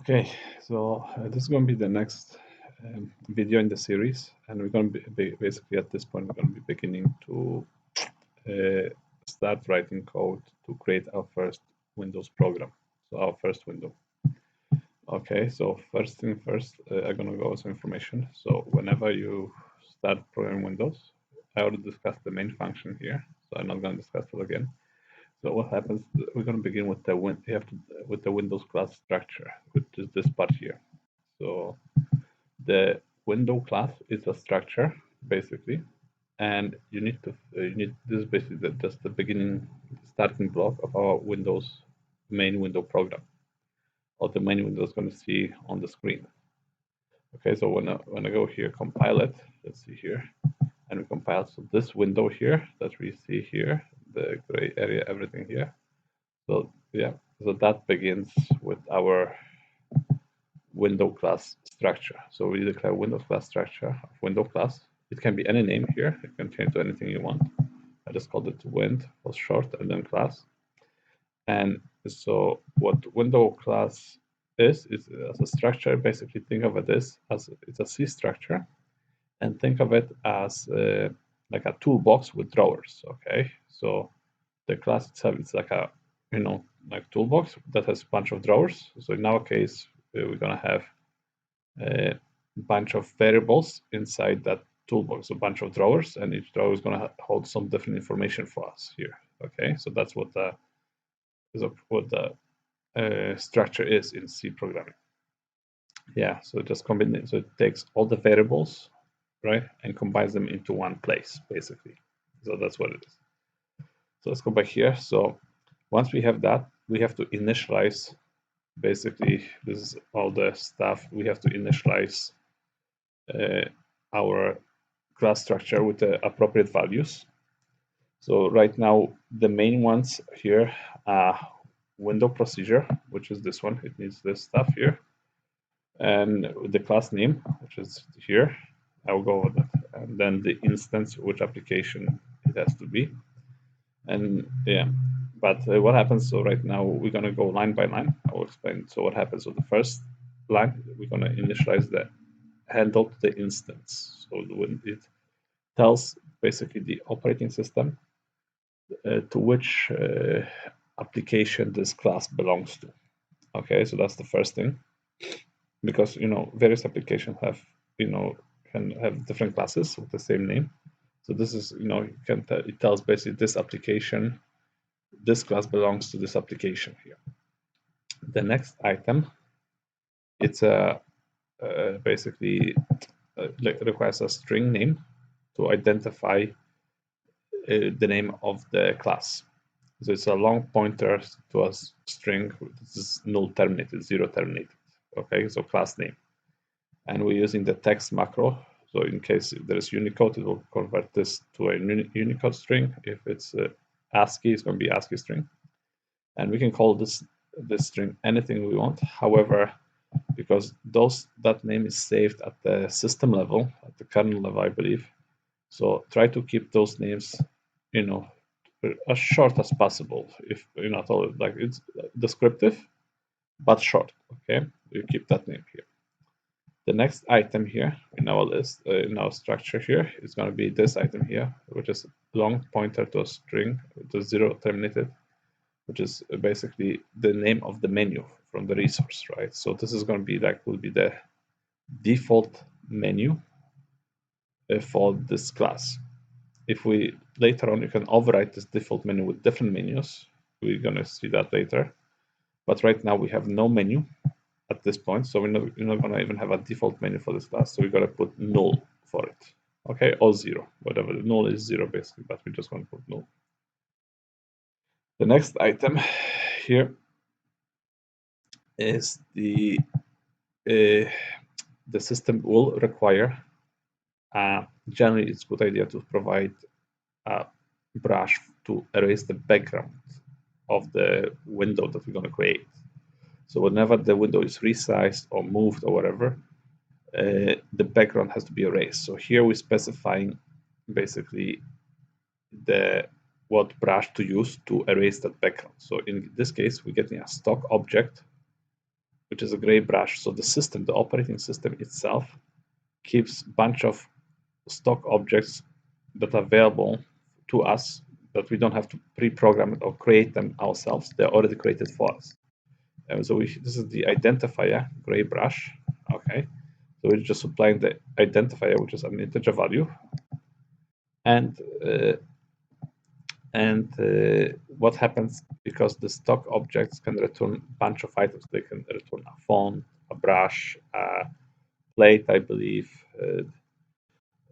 Okay, so this is going to be the next video in the series, and we're going to be basically at this point, we're going to be beginning to start writing code to create our first Windows program, so our first window. Okay, so first thing first, I'm going to go over some information. So whenever you start programming Windows, I already discussed the main function here, so I'm not going to discuss it again. So what happens? We're going to begin with the with the Windows class structure, which is this part here. So the window class is a structure basically, and you need this is basically just the beginning starting block of our Windows main window program, or the main window is going to see on the screen. Okay, so when I go here, compile it. Let's see here, and we compile. So this window here that we see here, the gray area, everything here. So yeah, so that begins with our window class structure. So we declare window class structure of window class. It can be any name here. You can change to anything you want. I just called it wind for short, and then class. And so what window class is as a structure. Basically, think of it as it's a C structure, and think of it as like a toolbox with drawers. Okay, so the class itself is like a like toolbox that has a bunch of drawers. So in our case, we're gonna have a bunch of variables inside that toolbox, a bunch of drawers, and each drawer is gonna hold some different information for us here. Okay, so that's what the structure is in C programming. Yeah, so it just combines. So it takes all the variables, right, and combines them into one place, basically. So that's what it is. So let's go back here. So once we have that, we have to initialize. Basically, this is all the stuff. We have to initialize our class structure with the appropriate values. So right now, the main ones here are window procedure, which is this one. It needs this stuff here. And the class name, which is here. I'll go over that. And then the instance, which application it has to be. And yeah, but what happens? So right now we're going to go line by line. I will explain. So what happens with the first line, we're going to initialize the handle to the instance. So when it tells basically the operating system to which application this class belongs to. Okay, so that's the first thing, because various applications have can have different classes with the same name. So this is it tells basically this application, this class belongs to this application here. The next item, it's basically requires a string name to identify the name of the class. So it's a long pointer to a string. This is null terminated, zero terminated. Okay, so class name. And we're using the text macro. So in case there is Unicode, it will convert this to a Unicode string. If it's ASCII, it's going to be ASCII string. And we can call this string anything we want. However, because that name is saved at the system level, at the kernel level, I believe. So try to keep those names, as short as possible. If at all, like it's descriptive, but short. Okay, you keep that name here. The next item here in our list, in our structure here, is going to be this item here, which is long pointer to a string, to zero terminated, which is basically the name of the menu from the resource, right? So this is going to be will be the default menu for this class. If we later on, you can override this default menu with different menus. We're going to see that later. But right now we have no menu at this point, so we're not going to even have a default menu for this class. So we're going to put null for it, okay, or zero, whatever. The null is zero basically, but we're just going to put null. The next item here is the system will require. Generally, it's a good idea to provide a brush to erase the background of the window that we're going to create. So whenever the window is resized or moved or whatever, the background has to be erased. So here we're specifying basically what brush to use to erase that background. So in this case, we're getting a stock object which is a gray brush. So the system, the operating system itself, keeps a bunch of stock objects that are available to us that we don't have to pre-program it or create them ourselves. They're already created for us. And so this is the identifier, gray brush. Okay, so we're just applying the identifier, which is an integer value, and what happens, because the stock objects can return a bunch of items. They can return a phone, a brush, a plate, I believe,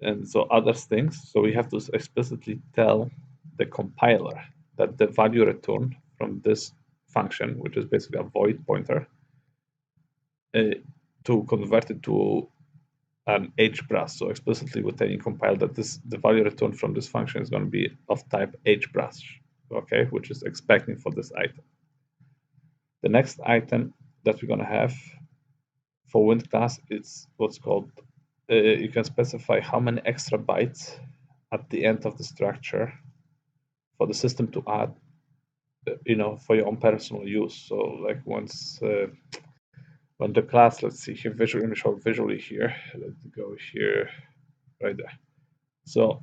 and so other things. So we have to explicitly tell the compiler that the value returned from this function, which is basically a void pointer, to convert it to an HBrush. So explicitly we're telling compile that the value returned from this function is going to be of type HBrush, okay, which is expecting for this item. The next item that we're going to have for WndClass is what's called, you can specify how many extra bytes at the end of the structure for the system to add, for your own personal use. So like once when the class, let's see here, visually, let me show visually here. Let's go here, right there. So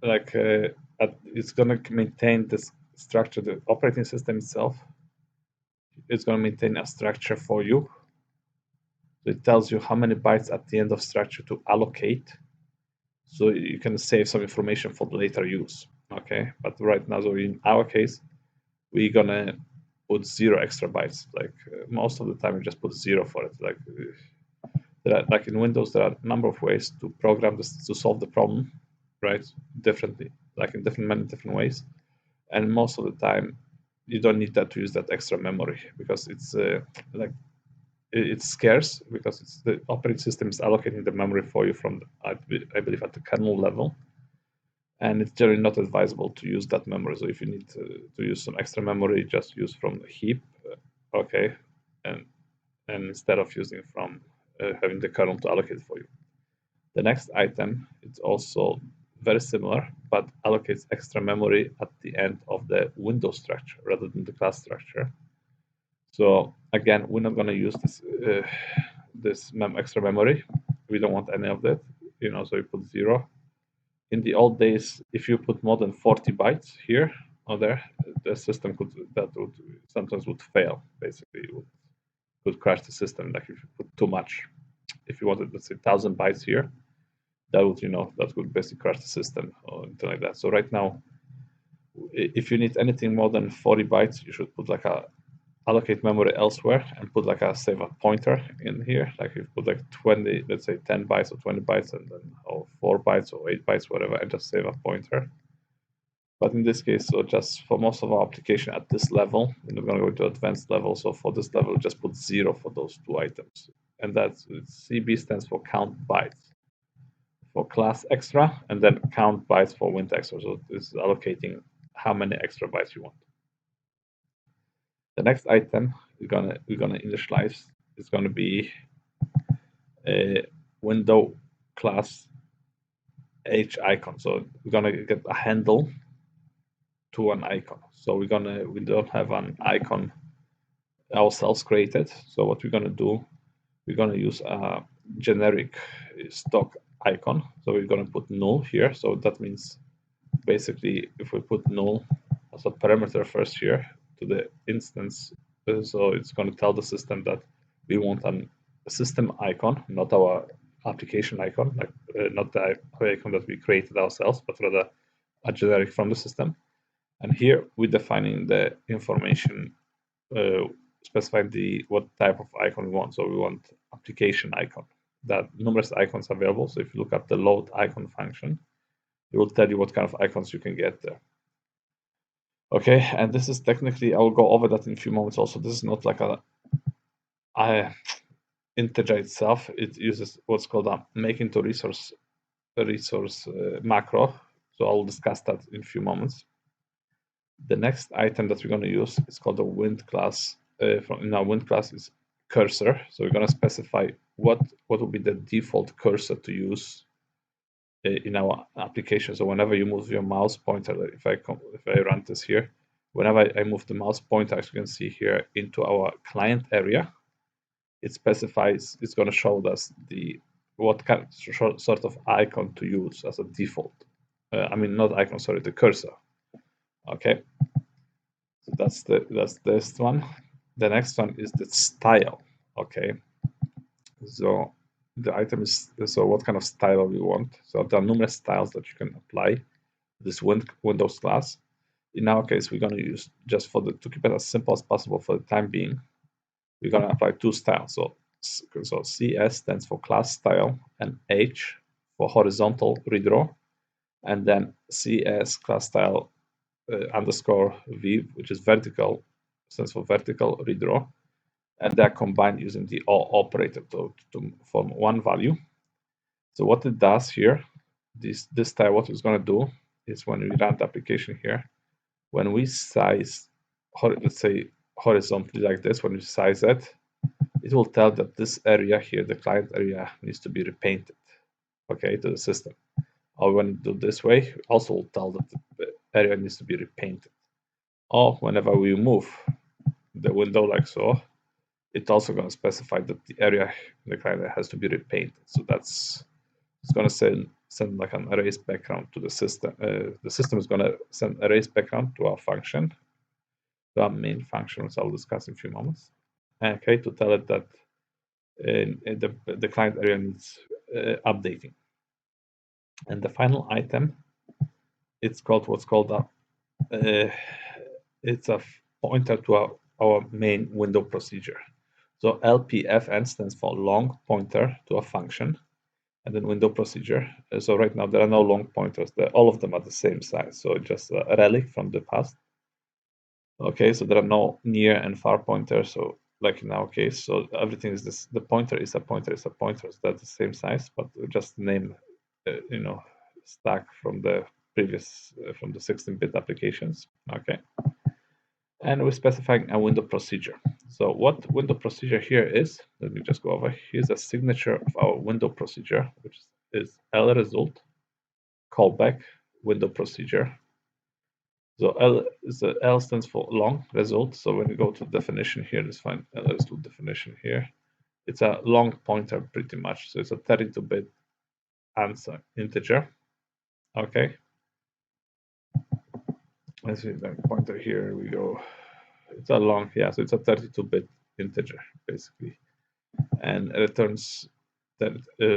like it's going to maintain this structure, the operating system itself. It's going to maintain a structure for you. So it tells you how many bytes at the end of structure to allocate. So you can save some information for later use. Okay, but right now, so in our case, we're gonna put 0 extra bytes. Like most of the time, we just put 0 for it. Like in Windows, there are a number of ways to program this to solve the problem, right? Differently, like in many different ways. And most of the time, you don't need that to use that extra memory, because it's it's scarce, because it's the operating system is allocating the memory for you from, I believe, at the kernel level. And it's generally not advisable to use that memory. So if you need to use some extra memory, just use from the heap, okay, and instead of using from having the kernel to allocate for you. The next item, it's also very similar, but allocates extra memory at the end of the window structure rather than the class structure. So again, we're not going to use this extra memory. We don't want any of that, so we put 0. In the old days, if you put more than 40 bytes here or there, the system would sometimes fail. Basically, it could crash the system. Like if you put too much, if you wanted, let's say, 1,000 bytes here, that would basically crash the system or anything like that. So right now, if you need anything more than 40 bytes, you should put like a allocate memory elsewhere and put like a save a pointer in here. Like if you put like 20, let's say 10 bytes or 20 bytes, and then 4 bytes or 8 bytes, whatever, and just save a pointer. But in this case, so just for most of our application at this level, we're going to go to advanced level. So for this level, just put 0 for those 2 items. And that's CB stands for count bytes for class extra, and then count bytes for Wind extra. So this is allocating how many extra bytes you want. The next item we're gonna initialize is going to be a window class H icon. So we're going to get a handle to an icon. So we don't have an icon ourselves created. So what we're going to do, we're going to use a generic stock icon. So we're going to put null here. So that means basically if we put null as a parameter first here to the instance, so it's going to tell the system that we want a system icon, not our application icon, like not the icon that we created ourselves, but rather a generic from the system. And here we're defining the information, specifying what type of icon we want. So we want application icon. That numerous icons available. So if you look at the load icon function, it will tell you what kind of icons you can get there. Okay, and this is technically, I will go over that in a few moments also. This is not like a integer itself. It uses what's called a make into resource macro. So I'll discuss that in a few moments. The next item that we're going to use is called the WndClass. In our WndClass is cursor. So we're going to specify what will be the default cursor to use in our application. So whenever you move your mouse pointer, if I run this here, whenever I move the mouse pointer, as you can see here, into our client area, it specifies, it's going to show us what kind sort of icon to use as a default. I mean, not icon, sorry, the cursor. Okay, so that's this one. The next one is the style. Okay, so the item is, so what kind of style we want. So there are numerous styles that you can apply this Windows class. In our case, we're going to use, just for to keep it as simple as possible for the time being, we're going to apply two styles. So CS stands for class style, and H for horizontal redraw, and then CS class style underscore V, which is vertical, stands for vertical redraw, and they're combined using the OR operator to form one value. So what it does here, this style, what it's going to do is when we run the application here, when we size, let's say horizontally like this, when we size it, it will tell that this area here, the client area, needs to be repainted, okay, to the system. Or when you do this way, also will tell that the area needs to be repainted. Or whenever we move the window like so, it's also going to specify that the area, the client has to be repainted. So it's going to send like an erased background to the system. The system is going to send erased background to our function, to our main function, which I'll discuss in a few moments. Okay, to tell it that the client area needs updating. And the final item, it's called what's called it's a pointer to our main window procedure. So LPFN stands for long pointer to a function, and then window procedure. So right now there are no long pointers. All of them are the same size. So just a relic from the past. Okay, so there are no near and far pointers. So like in our case, so everything is this. The pointer is a pointer is a pointer. So that's the same size, but just name, stack from the previous from the 16-bit applications. Okay, and we're specifying a window procedure. So what window procedure here is, let me just go over. Here's a signature of our window procedure, which is L result callback window procedure. So L stands for long result. So when you go to definition here, let's find L result definition here. It's a long pointer pretty much. So it's a 32-bit answer integer. Okay. Let's see the pointer here. We go. It's a long, yeah. So it's a 32-bit integer basically, and it returns that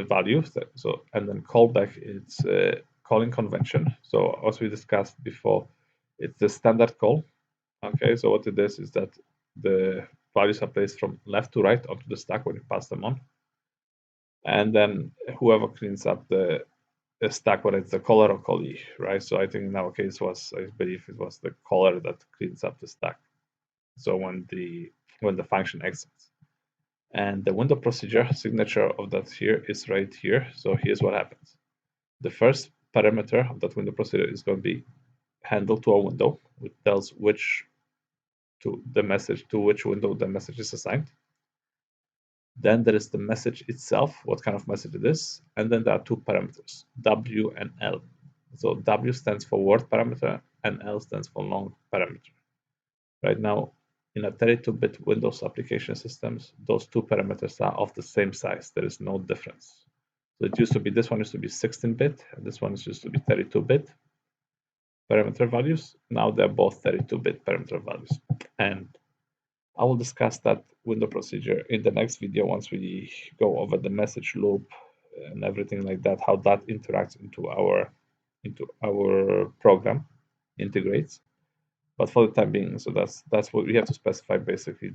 value. So and then callback, it's calling convention. So as we discussed before, it's the standard call. Okay, so what it is that the values are placed from left to right onto the stack when you pass them on, and then whoever cleans up the stack, whether it's the caller or callee, right? So I think in our case I believe it was the caller that cleans up the stack. So when the function exits, and the window procedure signature of that here is right here. So here's what happens. The first parameter of that window procedure is going to be handled to a window, which tells which window the message is assigned. Then there is the message itself, what kind of message it is, and then there are two parameters, W and L. So W stands for word parameter and L stands for long parameter. Right now, in a 32-bit Windows application systems, those two parameters are of the same size. There is no difference. So this one used to be 16-bit, and this one used to be 32-bit parameter values. Now they're both 32-bit parameter values. And I will discuss that window procedure in the next video once we go over the message loop and everything like that, how that interacts into our program, integrates. But for the time being, so that's what we have to specify, basically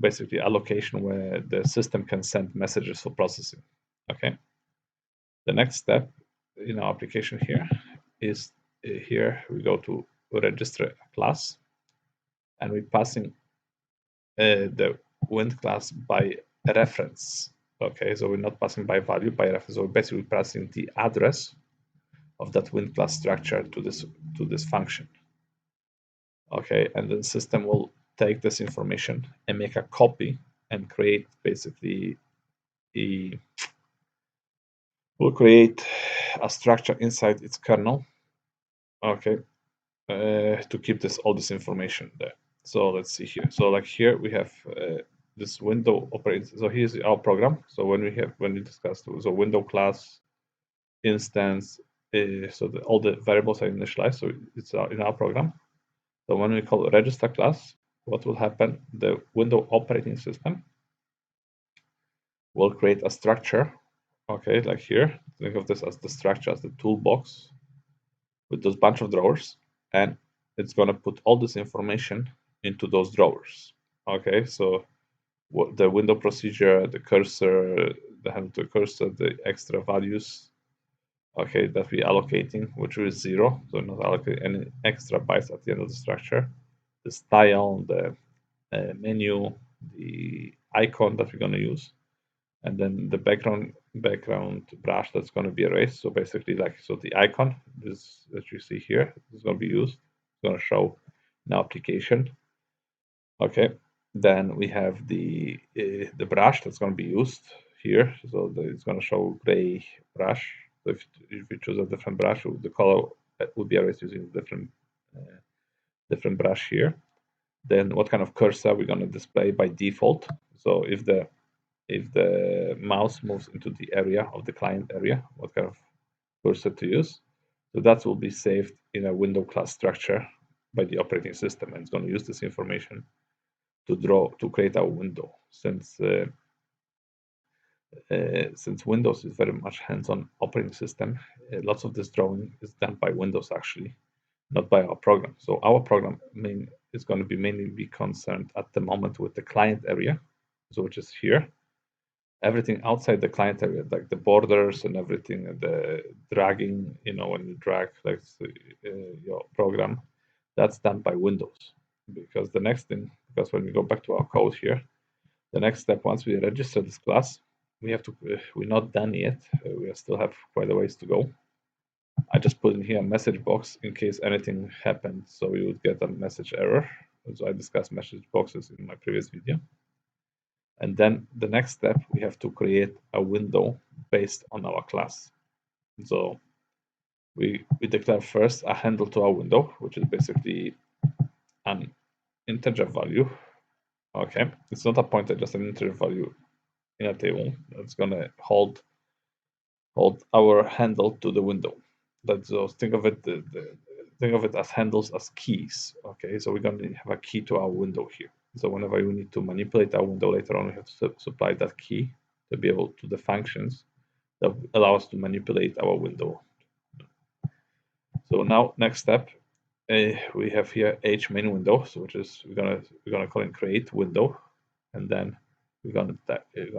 basically allocation where the system can send messages for processing. Okay. The next step in our application here is here we go to register a class, and we're passing the WndClass by reference. Okay, so we're not passing by value, by reference. So we're basically passing the address of that WndClass structure to this function. Okay, and the system will take this information and make a copy and create basically will create a structure inside its kernel. Okay, to keep all this information there. So let's see here. So like here we have this window operates. So here's our program. So when we discussed so window class instance, so all the variables are initialized. So it's in our program. So when we call register class, what will happen? The window operating system will create a structure. Okay, like here. Think of this as the structure, as the toolbox with those bunch of drawers, and it's gonna put all this information into those drawers. Okay, so what the window procedure, the cursor, the handle to cursor, the extra values, okay, that we're allocating, which is 0, so not allocate any extra bytes at the end of the structure. The style, the menu, the icon that we're going to use, and then the background brush that's going to be erased. So basically, like, so the icon is that you see here is going to be used. It's going to show an application. Okay, then we have the brush that's going to be used here. So it's going to show gray brush. So if you choose a different brush, the color will be erased using different brush here. Then what kind of cursor we're going to display by default. So if the mouse moves into the area of the client area, what kind of cursor to use. So that will be saved in a window class structure by the operating system, and it's going to use this information to create our window. Since Windows is very much hands-on operating system, lots of this drawing is done by Windows actually, not by our program. So our program is going to be mainly concerned at the moment with the client area, so which is here. Everything outside the client area, like the borders and everything, the dragging, when you drag like your program, that's done by Windows. Because when we go back to our code here, the next step, once we register this class, we're not done yet. We still have quite a ways to go. I just put in here a message box in case anything happened, so we would get a message error. So I discussed message boxes in my previous video. And then the next step, we have to create a window based on our class. So we declare first a handle to our window, which is basically an integer value. Okay, it's not a pointer, just an integer value in a table that's gonna hold our handle to the window. That's think of it as handles as keys. Okay, so we're gonna have a key to our window here. So whenever we need to manipulate our window later on, we have to supply that key to be able to the functions that allow us to manipulate our window. So now next step, we have here h main window, so which is we're gonna call it create window, and then we're gonna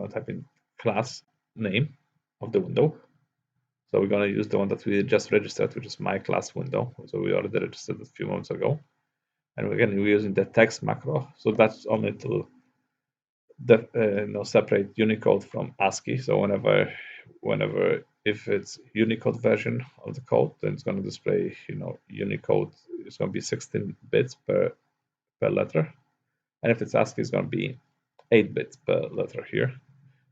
type in class name of the window. So we're gonna use the one that we just registered, which is my class window. So we already registered a few moments ago, and again we're using the text macro. So that's only to separate Unicode from ASCII. So whenever if it's Unicode version of the code, then it's going to display Unicode. It's going to be 16 bits per letter, and if it's ASCII, it's going to be 8 bits per letter here.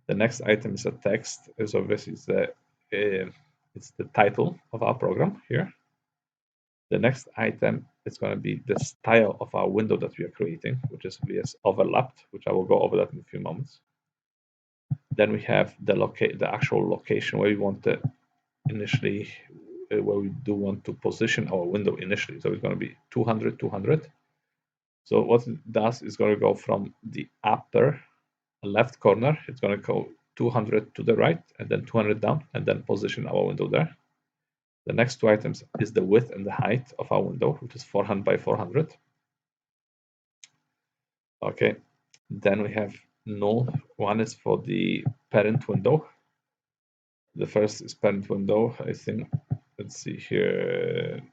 The next item is a text. So this is it's the title of our program here. The next item is going to be the style of our window that we are creating, which is VS overlapped, which I will go over that in a few moments. Then we have the actual location where we want to initially, where we do want to position our window initially. So it's going to be 200, 200. So what it does is going to go from the upper left corner. It's going to go 200 to the right and then 200 down and then position our window there. The next two items is the width and the height of our window, which is 400 by 400. Okay, then we have null. One is for the parent window. The first is parent window, I think. Let's see here.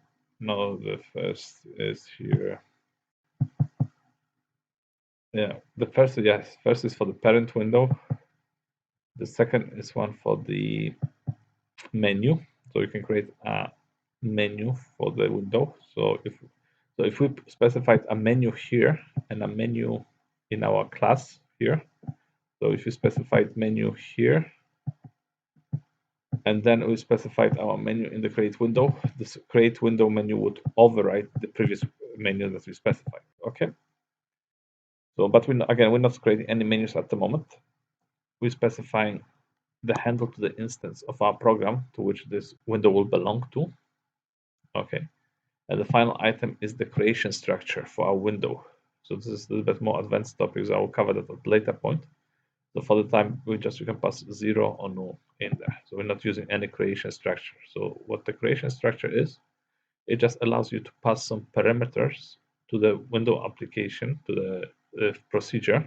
No, the first is here. Yeah, the first, yes, first is for the parent window. The second is one for the menu. So you can create a menu for the window. So if we specified a menu here and a menu in our class here, so if you specified menu here, and then we specified our menu in the create window, this create window menu would override the previous menu that we specified. Okay. So, but we're not creating any menus at the moment. We're specifying the handle to the instance of our program to which this window will belong to. Okay. And the final item is the creation structure for our window. So this is a little bit more advanced topics. I will cover that at a later point. So for the time, we can pass 0 or null in there. So we're not using any creation structure. So what the creation structure is, it just allows you to pass some parameters to the window application, to the procedure.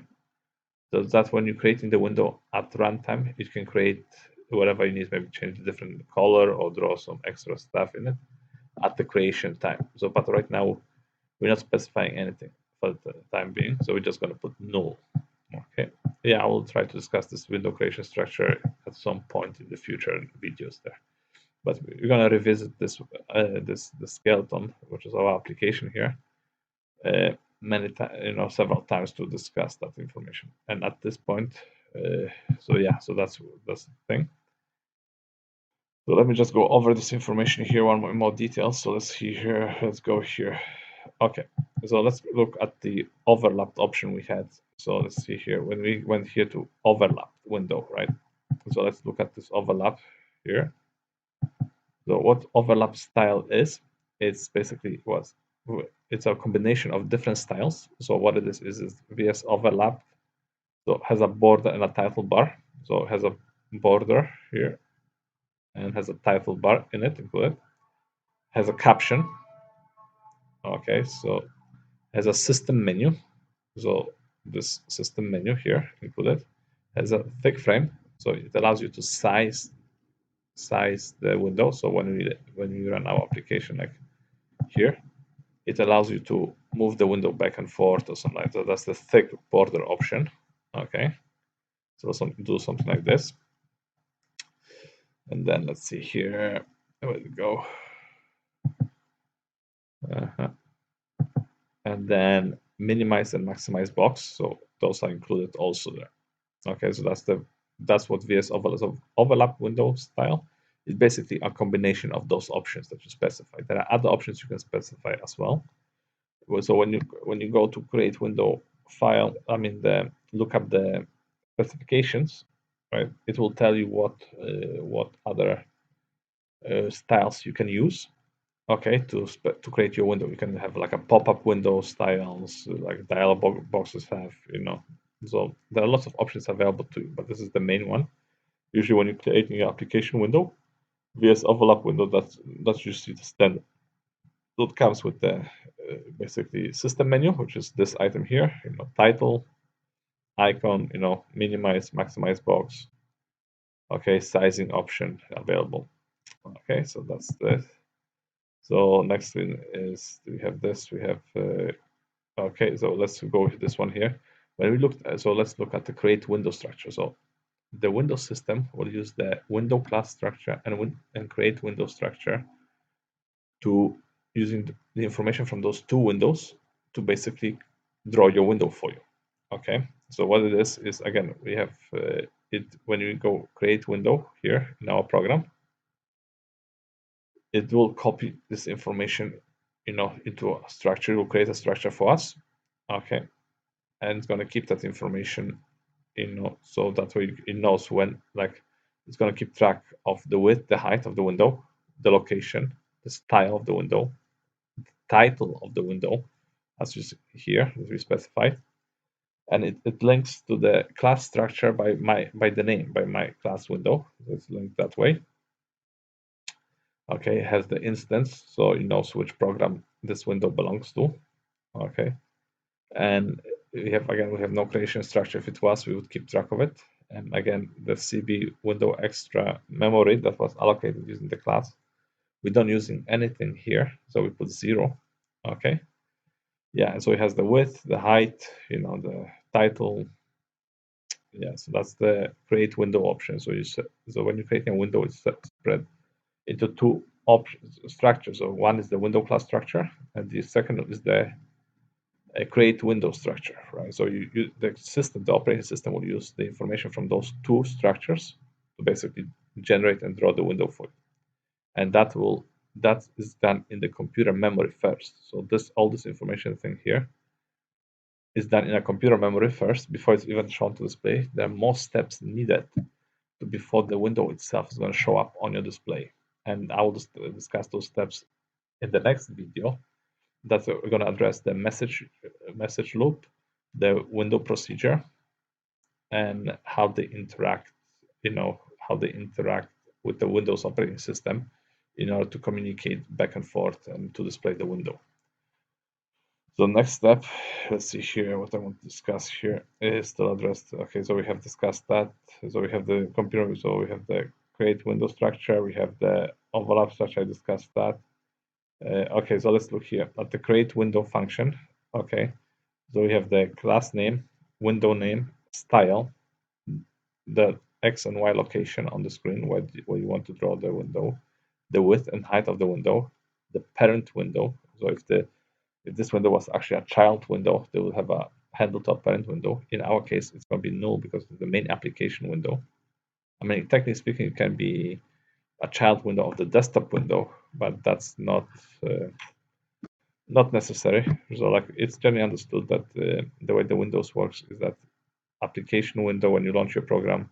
So that when you're creating the window at runtime, it can create whatever you need, maybe change the different color or draw some extra stuff in it at the creation time. So, but right now, we're not specifying anything for the time being. So we're just going to put null. Okay. Yeah, I will try to discuss this window creation structure at some point in the future videos there. But we're going to revisit this the skeleton, which is our application here, several times to discuss that information. And at this point, so that's the thing. So let me just go over this information here in more detail. So let's see here. Let's go here. Okay, so let's look at the overlapped option we had. So let's see here when we went here to overlap window, right? So let's look at this overlap here. So what overlap style is, it's basically it's a combination of different styles. So what it is VS overlap. So it has a border and a title bar. So it has a border here and has a title bar in it included. Has a caption. Okay, so has a system menu. So this system menu here included has a thick frame. So it allows you to size the window. So when we run our application like here, it allows you to move the window back and forth or something like that. That's the thick border option. Okay, so do something like this. And then let's see here. There we go. And then minimize and maximize box. So those are included also there. Okay, so that's what VS overlap window style is basically a combination of those options that you specify. There are other options you can specify as well. So when you go to create window file, look up the specifications, right? It will tell you what other styles you can use. Okay, to create your window, you can have like a pop-up window styles, like dialog boxes have, So there are lots of options available to you, but this is the main one. Usually, when you're creating your application window, VS overlap window, that's usually the standard. So it comes with the basically system menu, which is this item here. Title, icon, minimize, maximize box. Okay, sizing option available. Okay, so that's the. So next thing is we have this. We have okay. So let's go with this one here. When we look, so let's look at the create window structure. So the Windows system will use the window class structure and create window structure to using the information from those two windows to basically draw your window for you. Okay. So what it is again we have it when you go create window here in our program. It will copy this information, into a structure. It will create a structure for us. Okay. And it's going to keep that information, so that way it knows when, like, it's going to keep track of the width, the height of the window, the location, the style of the window, the title of the window, as you see here, as we specified. And it links to the class structure by the name, by my class window. It's linked that way. Okay, it has the instance, so it knows which program this window belongs to. Okay, and we have no creation structure. If it was, we would keep track of it. And again, the CB window extra memory that was allocated using the class, we don't using anything here, so we put 0. Okay, yeah, so it has the width, the height, the title. Yeah, so that's the create window option. So when you're creating a window, it's spread into two options structures. So one is the window class structure, and the second is the create window structure, right? So the operating system will use the information from those two structures to basically generate and draw the window for you, and that is done in the computer memory first. So all this information thing here is done in a computer memory first before it's even shown to display. There are more steps needed before the window itself is going to show up on your display. And I will discuss those steps in the next video. That we're going to address the message loop, the window procedure, and how they interact, how they interact with the Windows operating system in order to communicate back and forth and to display the window. So next step, let's see here, what I want to discuss here is still addressed. Okay, so we have discussed that. So we have the computer, so we have the create window structure, we have the overlap structure, I discussed that. Okay, so let's look here at the create window function. Okay, so we have the class name, window name, style, the X and Y location on the screen where you want to draw the window, the width and height of the window, the parent window. So if this window was actually a child window, they will have a handle top parent window. In our case, it's going to be null because it's the main application window. I mean, technically speaking, it can be a child window of the desktop window, but that's not necessary. So like it's generally understood that the way the Windows works is that application window, when you launch your program,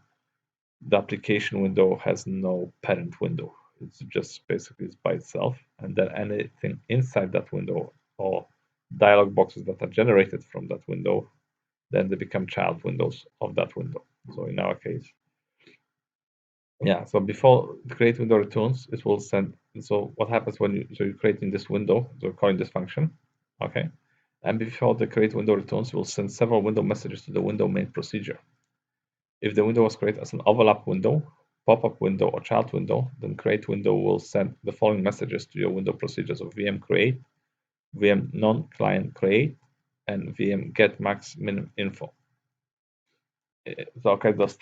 the application window has no parent window. It's just basically it's by itself, and then anything inside that window or dialog boxes that are generated from that window, then they become child windows of that window. So in our case, yeah. So before the create window returns, it will send. So what happens when you're creating this window? So calling this function, okay. And before the create window returns, we'll send several window messages to the window main procedure. If the window was created as an overlap window, pop-up window, or child window, then create window will send the following messages to your window procedures of VM create, VM non-client create, and VM get max min info. So okay, those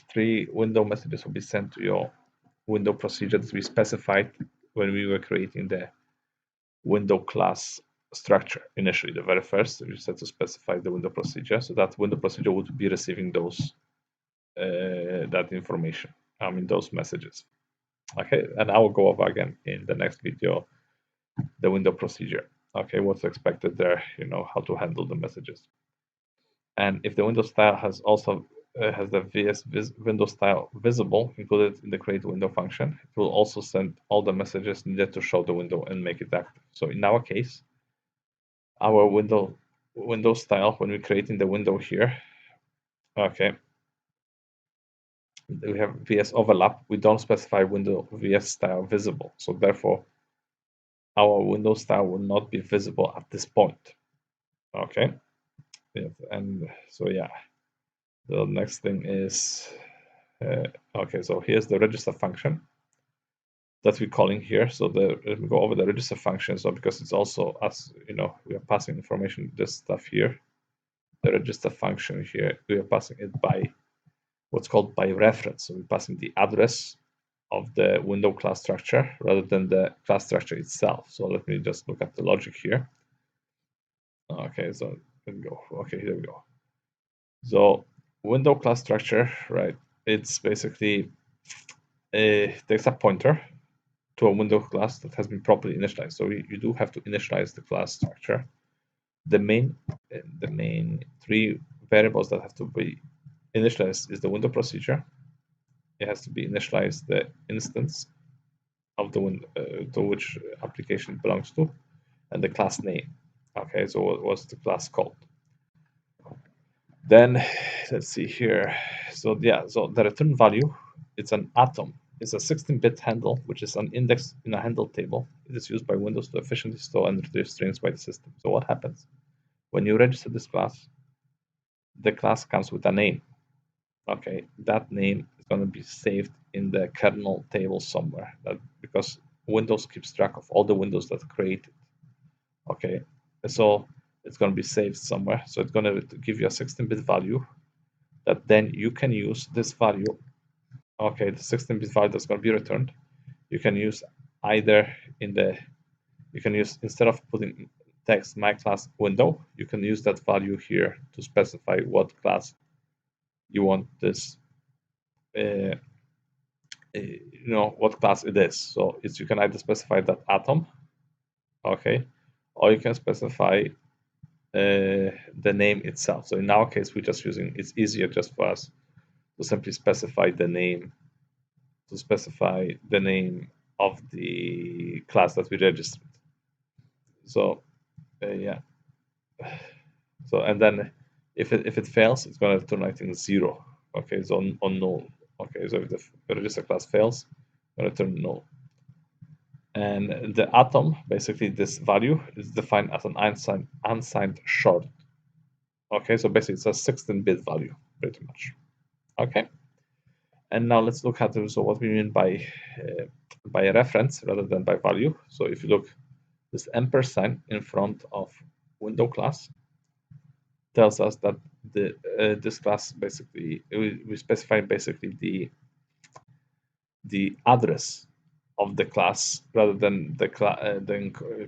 three window messages will be sent to your window procedure that we specified when we were creating the window class structure initially. The very first, we set to specify the window procedure, so that window procedure would be receiving those that information. I mean those messages. Okay, and I will go over again in the next video the window procedure. Okay, what's expected there, how to handle the messages. And if the window style has also has the window style visible included in the create window function, it will also send all the messages needed to show the window and make it active. So in our case, our window style, when we're creating the window here, okay, we have VS overlap. We don't specify window VS style visible, so therefore our window style will not be visible at this point. Okay, yeah, and so yeah, the next thing is okay. So here's the register function that we're calling here. So let me go over the register function. So because it's also as we are passing information, this stuff here, the register function here, we are passing it by what's called by reference. So we're passing the address of the window class structure rather than the class structure itself. So let me just look at the logic here. Okay, so let me go. Okay, here we go. So window class structure, right? It's basically there's a pointer to a window class that has been properly initialized. So you do have to initialize the class structure. The main three variables that have to be initialized is the window procedure. It has to be initialized the instance of the window to which application it belongs to, and the class name. Okay, so what's the class called? Then let's see here. So yeah, so the return value, it's an atom. It's a 16-bit handle, which is an index in a handle table. It is used by Windows to efficiently store and retrieve strings by the system. So what happens? When you register this class, the class comes with a name. Okay, that name is going to be saved in the kernel table somewhere, because Windows keeps track of all the windows that are created. Okay, so it's going to be saved somewhere. So it's going to give you a 16-bit value that then you can use this value. Okay, the 16-bit value that's going to be returned, you can use either instead of putting text my class window, you can use that value here to specify what class you want this what class it is. So you can either specify that atom, okay, or you can specify the name itself. So in our case, we're just using, it's easier just for us to simply specify the name, of the class that we registered. So yeah. So and then if it fails, it's going to return, I think, 0. Okay, so on null. Okay, so if the register class fails, it's going to return null. And the atom, basically this value, is defined as an unsigned short. Okay, so basically it's a 16-bit value, pretty much. Okay, and now let's look at so what we mean by a reference rather than by value. So if you look, this ampersand in front of window class tells us that this class, basically we specify basically the address of the class rather than the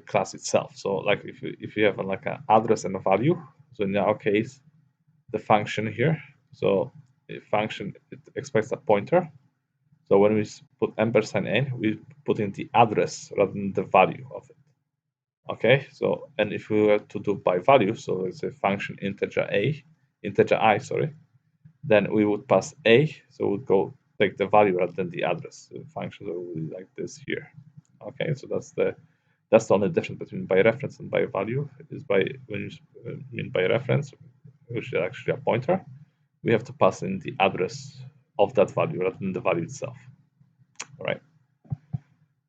class itself. So like if you have like an address and a value, so in our case the function here, so a function, it expects a pointer. So when we put ampersand n, we put in the address rather than the value of it. Okay, so and if we were to do by value, so it's a function integer I, sorry, then we would pass a, so we'd go take the value rather than the address. So the function will be like this here. Okay, so that's the only difference between by reference and by value. Is by when you mean by reference, which is actually a pointer, we have to pass in the address of that value rather than the value itself. All right.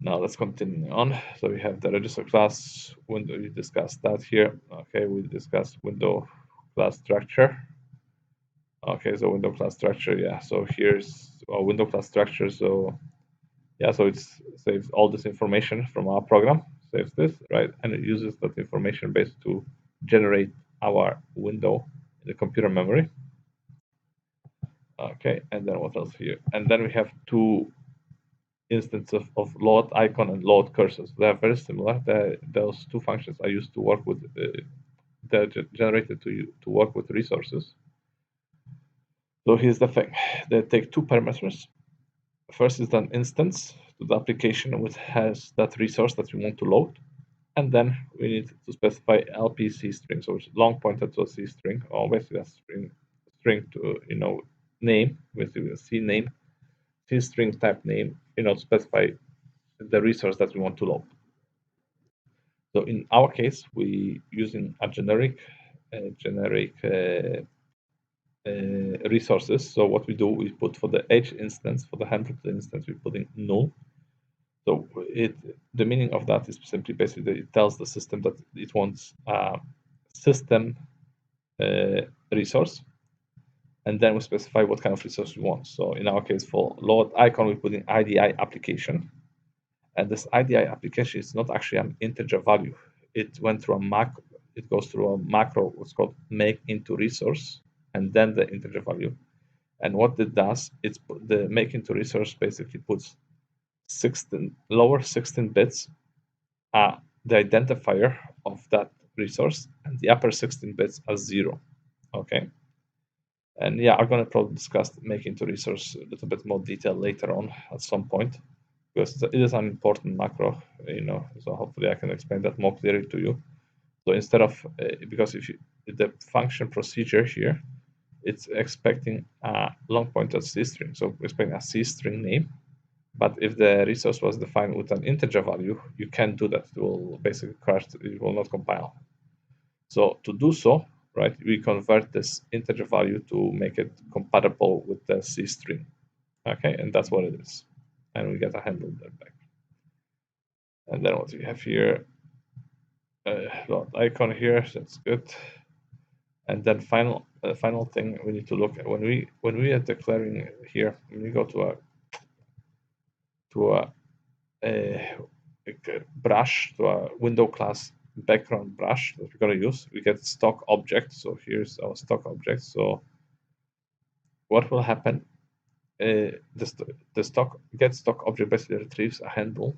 Now let's continue on. So we have the register class window. We discussed that here. Okay, we discussed window class structure. Okay, so window class structure, yeah. So here's our window class structure. So yeah, so it saves all this information from our program, saves this, right? And it uses that information base to generate our window in the computer memory. Okay, and then what else here? And then we have two instances of load icon and load cursors. They are very similar. Those two functions are used to work with, they're generated to work with resources. So here's the thing. They take two parameters. First is an instance to the application which has that resource that we want to load. And then we need to specify LPC string, so it's long pointer to a C string, or basically a string to, name, basically a C name, C string type name, to specify the resource that we want to load. So in our case, we using a generic resources. So what we do, we put for the H instance, for the handled instance, we put in null. So the meaning of that is simply basically that it tells the system that it wants a system resource, and then we specify what kind of resource we want. So in our case, for load icon, we put in IDI application, and this IDI application is not actually an integer value. It went through a macro. It goes through a macro, what's called make into resource, and then the integer value. And what it does, it's the make into resource basically puts 16 bits the identifier of that resource, and the upper 16 bits as 0. Okay. And yeah, I'm going to probably discuss make into resource a little bit more detail later on at some point, because it is an important macro, so hopefully I can explain that more clearly to you. So instead of, because if the function procedure here, it's expecting a long pointer C string. So we're expecting a C string name. But if the resource was defined with an integer value, you can't do that. It will basically crash. It will not compile. So to do so, right, we convert this integer value to make it compatible with the C string. Okay, and that's what it is. And we get a handle there back. And then what we have here, dot icon here, that's good. And then final thing we need to look at when we are declaring here, when we go to a brush, to a window class background brush that we're going to use, we get stock object. So here's our stock object. So what will happen? The stock object basically retrieves a handle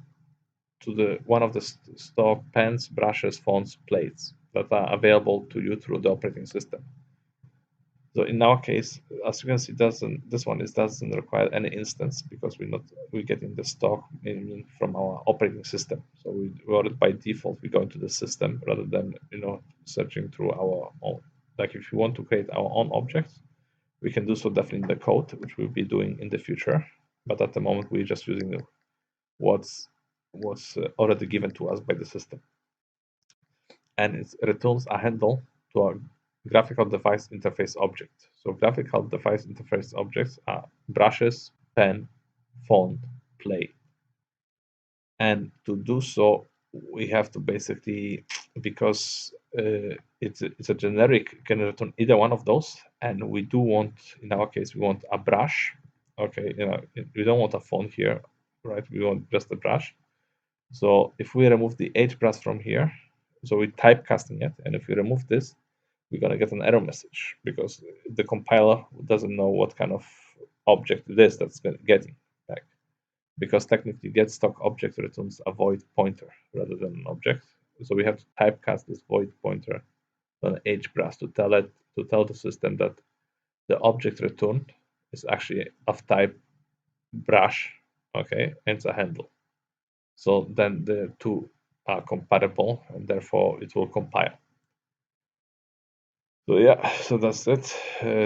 to one of the stock pens, brushes, fonts, plates that are available to you through the operating system. So in our case, as you can see, this one doesn't require any instance because we're getting the stock from our operating system. So we already by default we go into the system rather than searching through our own. Like if you want to create our own objects, we can do so definitely in the code, which we'll be doing in the future. But at the moment, we're just using what's already given to us by the system, and it returns a handle to a graphical device interface object. So graphical device interface objects are brushes, pen, font, play. And to do so, we have to basically, because it's a generic, can return either one of those. And we do want, in our case, we want a brush. Okay, we don't want a font here, right? We want just a brush. So if we remove the H brush from here, so we're typecasting it, and if we remove this, we're going to get an error message because the compiler doesn't know what kind of object it is that's getting back. Because technically get stock object returns a void pointer rather than an object. So we have to typecast this void pointer on H brush to tell the system that the object returned is actually of type brush, okay, and it's a handle. So then the two are compatible and therefore it will compile. So yeah, so that's it.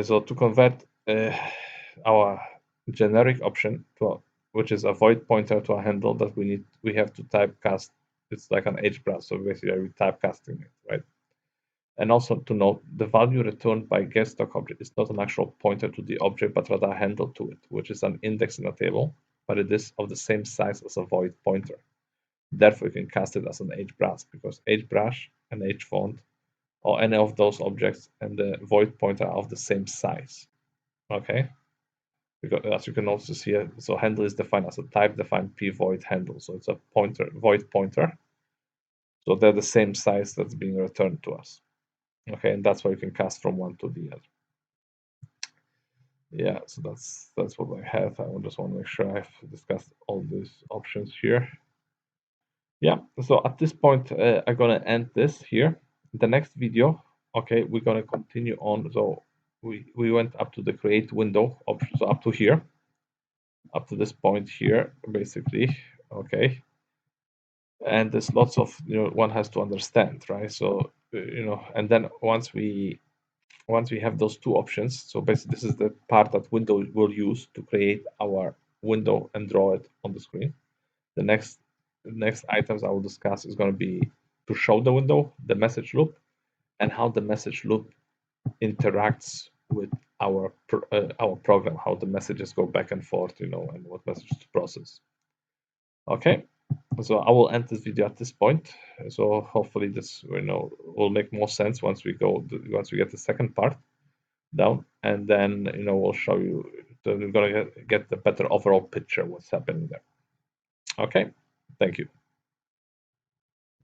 So to convert our generic option which is a void pointer to a handle that we have to typecast. It's like an H brush, so basically we're typecasting it, right? And also to note, the value returned by getStock object is not an actual pointer to the object, but rather a handle to it, which is an index in a table, but it is of the same size as a void pointer. Therefore, you can cast it as an H brush because H brush and H font or any of those objects and the void pointer are of the same size. Okay? Because as you can also see, so handle is defined as a type-defined p-void handle. So it's a void pointer. So they're the same size that's being returned to us. Okay, and that's why you can cast from one to the other. Yeah, so that's what I have. I just want to make sure I've discussed all these options here. Yeah, so at this point, I'm gonna end this here. The next video, okay, we're gonna continue on. So we went up to the create window option, so up to here, up to this point here, basically, okay. And there's lots of one has to understand, right? So and then once we have those two options, so basically this is the part that window will use to create our window and draw it on the screen. The next items I will discuss is going to be to show the window, the message loop, and how the message loop interacts with our program, how the messages go back and forth, and what messages to process. Okay, so I will end this video at this point. So hopefully this will make more sense once we get the second part down, and then we'll show you. So we're gonna get the better overall picture of what's happening there. Okay, thank you.